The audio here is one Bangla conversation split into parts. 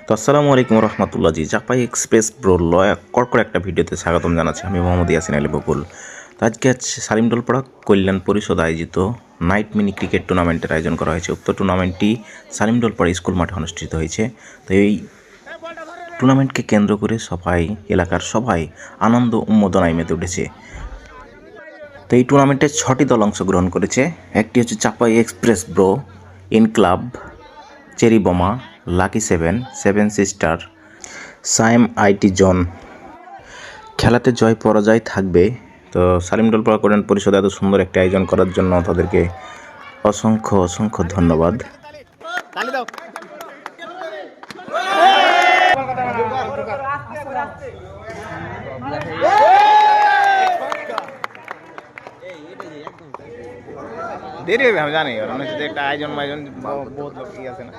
তো আসসালামু আলাইকুম রহমতুল্লাহ জি, চাপাই এক্সপ্রেস ব্রোল কড়কড় একটা ভিডিওতে স্বাগতম জানাচ্ছি। আমি মোহাম্মদ ইয়াসিন আলী বকুল। তো আজকে সালিমডোলপাড়া কল্যাণ পরিষদ আয়োজিত নাইট মিনি ক্রিকেট টুর্নামেন্টের আয়োজন করা হয়েছে। উক্ত টুর্নামেন্টটি সালিমডোলপাড়া স্কুল মাঠে অনুষ্ঠিত হয়েছে। তো এই টুর্নামেন্টকে কেন্দ্র করে এলাকার সবাই আনন্দ উন্মোদনায় মেতে উঠেছে। তো এই টুর্নামেন্টে 6টি দল অংশগ্রহণ করেছে। একটি হচ্ছে চাপাই এক্সপ্রেস ব্রো, ইনক্লাব, চেরি বোমা, lucky seven, seven sister, Saim IT zone. খেলাতে জয় পরাজয় থাকবে। তো সালিমডোলপাড়া কল্যাণ পরিষদ এত সুন্দর একটা আয়োজন করার জন্য তাদেরকে অসংখ্য অসংখ্য ধন্যবাদ। দেরি হবে আমি জানি, কারণ হচ্ছে একটা আয়োজন বহুত লোক আছে না।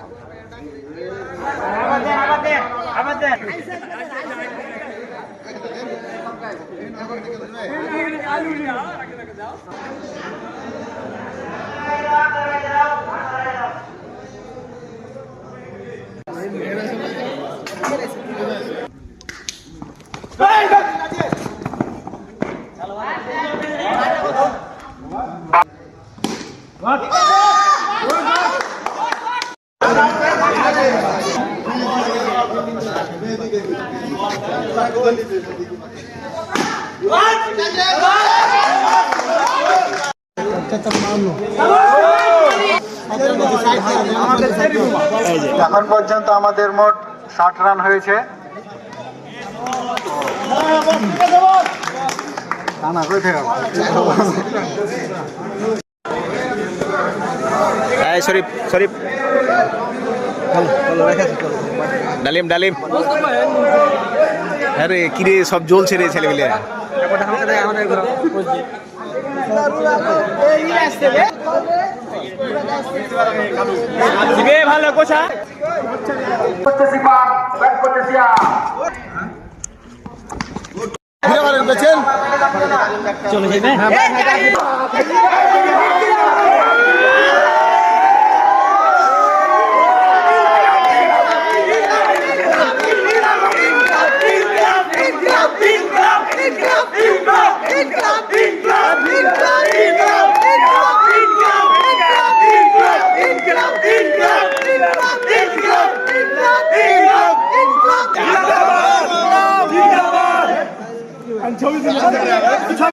এখন পর্যন্ত আমাদের মোট 60 রান হয়েছে। শরীফ শরীফ ডালিম ডালিম, আরে কিরে সব জ্বলছে রে ছেলেগুলো। ভালো কোচা চলে যাবে।